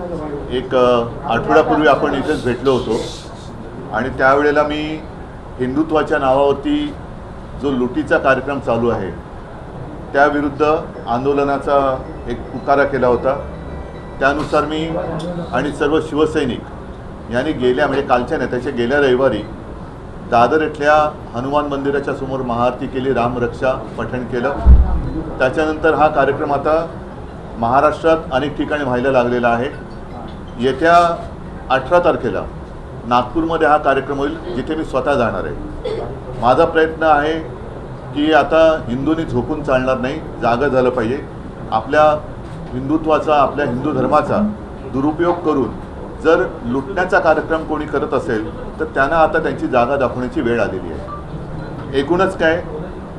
एक आठवड्यापूर्वी आपण इथेच भेटलो होतो आणि त्यावेळेला मी हिंदुत्वाच्या नावावरती जो लुटीचा कार्यक्रम चालू आहे त्याविरुद्ध आंदोलनाचा एक पुकारा केला होता। त्यानुसार मी आणि सर्व शिवसैनिक यांनी म्हणजे कालच्या नेत्याच्या गेल्या रविवारी दादर इथल्या हनुमान मंदिराच्या समोर महाआरती केली, रामरक्षा पठण केलं। त्याच्यानंतर हा कार्यक्रम आता महाराष्ट्रात अनेक ठिकाणी व्हायला लागलेला आहे। येत्या 18 तारखेला नागपूरमध्ये हा कार्यक्रम होईल, जिथे मी स्वतः जाणार आहे। माझा प्रयत्न आहे की आता हिंदूंनी झोपून चालणार नाही, जागं झालं पाहिजे। आपल्या हिंदुत्वाचा, आपल्या हिंदू धर्माचा दुरुपयोग करून जर लुटण्याचा कार्यक्रम कोणी करत असेल तर त्यांना आता त्यांची जागा दाखवण्याची वेळ आलेली आहे। एकूणच काय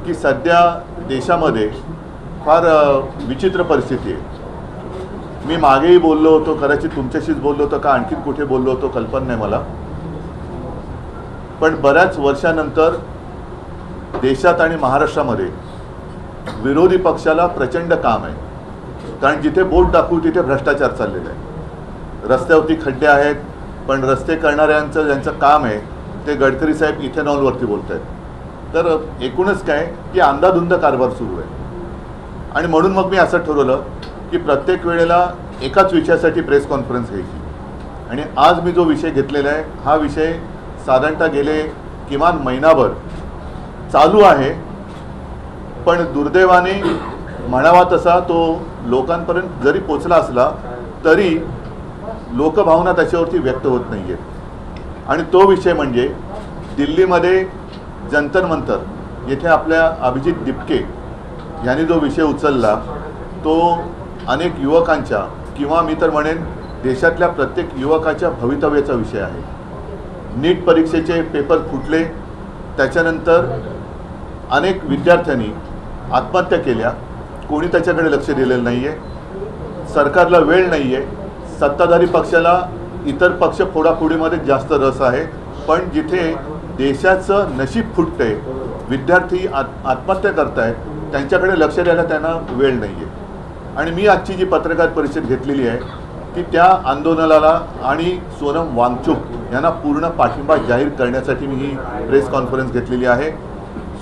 की सध्या देशामध्ये फार विचित्र परिस्थिती आहे। मी मागेही बोललो होतो, कदाचित तुमच्याशीच बोललो होतो का आणखीन कुठे बोललो होतो कल्पना नाही मला, पण बऱ्याच वर्षानंतर देशात आणि महाराष्ट्रामध्ये विरोधी पक्षाला प्रचंड काम आहे। कारण जिथे बोट दाखवू तिथे भ्रष्टाचार चाललेला आहे। रस्त्यावरती खड्डे आहेत, पण रस्ते करणाऱ्यांचं ज्यांचं काम आहे ते गडकरी साहेब इथेनॉलवरती बोलत आहेत। तर एकूणच काय की अंधाधुंद कारभार सुरू आहे। आणि म्हणून मग मी असं ठरवलं की प्रत्येक वेळेला एकाच विषयासाठी प्रेस कॉन्फरन्स घ्यायची। आणि आज मी जो विषय घेतलेला आहे हा विषय साधारणतः गेले किमान महिनाभर चालू आहे, पण दुर्दैवाने म्हणावा तसा तो लोकांपर्यंत जरी पोचला असला तरी लोकभावना त्याच्यावरती व्यक्त होत नाही आहेत। आणि तो विषय म्हणजे दिल्लीमध्ये जंतर मंतर येथे आपल्या अभिजित दिपके यांनी जो विषय उचलला तो अनेक युवकांच्या किंवा मी तर म्हणेन देशातल्या प्रत्येक युवकाच्या भवितव्याचा विषय आहे। नीट परीक्षेचे पेपर फुटले, त्याच्यानंतर अनेक विद्यार्थ्यांनी आत्महत्या केल्या, कोणी त्याच्याकडे लक्ष दिलेलं नाही आहे। सरकारला वेळ नाही आहे, सत्ताधारी पक्षाला इतर पक्ष फोडाफोडीमध्ये जास्त रस आहे, पण जिथे देशाचं नशीब फुटतंय, विद्यार्थी आत्महत्या करतायत, त्यांच्याकडे लक्ष द्यायला त्यांना वेळ नाही आहे। आणि मी आजची जी पत्रकार परिषद घेतलेली आहे ती त्या आंदोलनाला आणि सोनम वांगचुक यांना पूर्ण पाठिंबा जाहीर करण्यासाठी मी ही प्रेस कॉन्फरन्स घेतलेली आहे।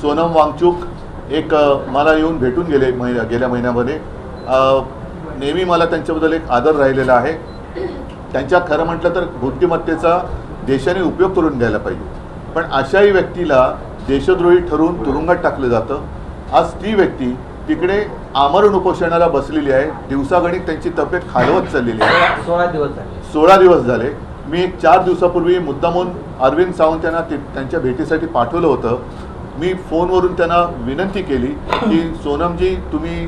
सोनम वांगचुक एक मला येऊन भेटून गेले गेल्या महिन्यामध्ये। नेहमी मला त्यांच्याबद्दल एक आदर राहिलेला आहे। त्यांच्या खरं म्हटलं तर बुद्धिमत्तेचा देशाने उपयोग करून घ्यायला पाहिजे, पण अशाही व्यक्तीला देशद्रोही ठरवून तुरुंगात टाकलं जातं। आज ती व्यक्ती तिकडे आमरण उपोषणाला बसलेली आहे, दिवसागणिक त्यांची तब्येत खालवत चाललेली आहे। 16 दिवस झाले। मी 4 दिवसापूर्वी मुद्दामून अरविंद सावंत यांना त्यांच्या भेटीसाठी पाठवलं होतं। मी फोनवरून त्यांना विनंती केली की सोनमजी तुम्ही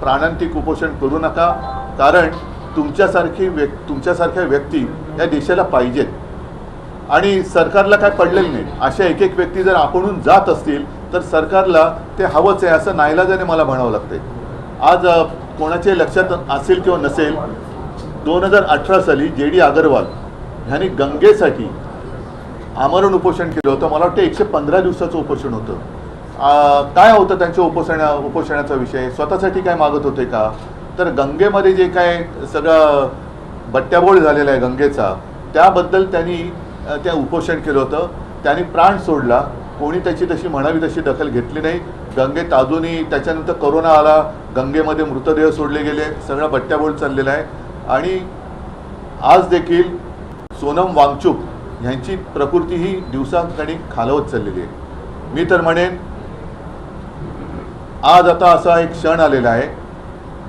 प्राणांतिक उपोषण करू नका, कारण तुमच्यासारख्या व्यक्ती या देशाला पाहिजेत आणि सरकारला काय पडलेलं नाही। अशा एक एक व्यक्ती जर आपणहून जात असतील तर सरकारला ते हवंच आहे असं नाईलाजाने मला म्हणावं लागतंय। आज कोणाच्या लक्षात असेल किंवा नसेल, 2018 साली JD अग्रवाल ह्यांनी गंगेसाठी आमरण उपोषण केलं होतं। मला वाटतं 115 दिवसाचं उपोषण होतं। काय होतं त्यांच्या उपोषणाचा विषय? स्वतःसाठी काय मागत होते का? तर गंगेमध्ये जे काय सगळं बट्ट्याबोळ झालेला आहे गंगेचा, त्याबद्दल त्यांनी त्या उपोषण केलं होतं। त्यांनी प्राण सोडला, कोणी त्याची तशी म्हणावी तशी दखल घेतली नाही। गंगेत अजूनही त्याच्यानंतर कोरोना आला, गंगेमध्ये मृतदेह सोडले गेले, सगळा बट्ट्याबोळ चाललेला आहे। आणि आज देखील सोनम वांगचुक यांची प्रकृती ही दिवसागणिक खालवत चाललेली आहे। मी तर म्हणेन आज आता असा एक क्षण आलेला आहे,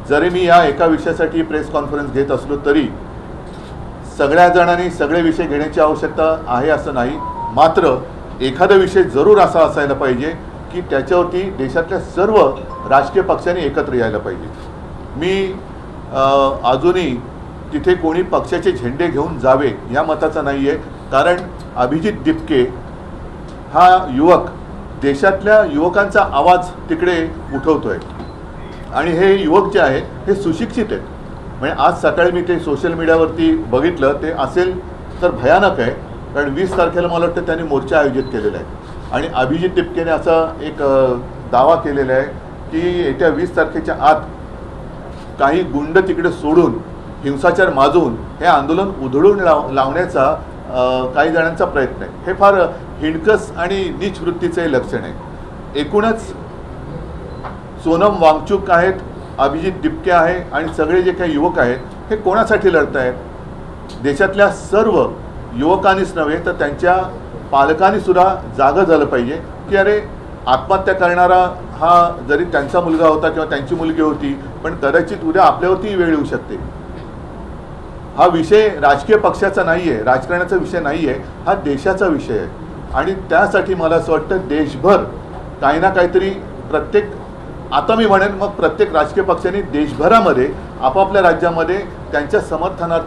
जरी मी या एका विषयासाठी प्रेस कॉन्फरन्स घेत असलो तरी सगळ्या जणांनी सगळे विषय घेण्याची आवश्यकता आहे असं नाही, मात्र एखादा विषय जरूर असा असायला पाहिजे की त्याच्यावरती देशातल्या सर्व राजकीय पक्षांनी एकत्र यायला पाहिजे। मी अजूनही तिथे कोणी पक्षाचे झेंडे घेऊन जावे या मताचा नाही आहे, कारण अभिजित दिपके हा युवक देशातल्या युवकांचा आवाज तिकडे उठवतोय आणि हे युवक जे आहेत हे सुशिक्षित आहेत। म्हणजे आज सकाळी मी ते सोशल मीडियावरती बघितलं, ते असेल तर भयानक आहे, कारण 20 तारखेला मला वाटतं त्यांनी मोर्चा आयोजित केलेला आहे आणि अभिजित दिपकेने असा एक दावा केलेला आहे की येत्या 20 तारखेच्या आत काही गुंड तिकडे सोडून हिंसाचार माजवून हे आंदोलन उधळून लावण्याचा काही जणांचा प्रयत्न आहे. हे फार हिणकस आणि नीच वृत्तीचं हे लक्षण आहे. एकूणच सोनम वांगचुक आहेत, अभिजित दिपके आहे आणि सगळे जे काही युवक आहेत हे कोणासाठी लढत आहेत? देशातल्या सर्व युवकांनीच नव्हे तर त्यांच्या पालकांनी सुद्धा जागं झालं पाहिजे की अरे आत्महत्या करणारा हा जरी त्यांचा मुलगा होता किंवा त्यांची मुलगी होती, पण कदाचित उद्या आपल्यावरती वेळ येऊ शकते. हा विषय राजकीय पक्षाचा नाही आहे, राजकारणाचा विषय नाही आहे, हा देशाचा विषय आहे. आणि त्यासाठी मला असं वाटतं देशभर काही ना काहीतरी प्रत्येक, आता मी म्हणेन मग प्रत्येक राजकीय पक्षांनी देशभरामध्ये आपापल्या राज्यामध्ये त्यांच्या समर्थनार्थ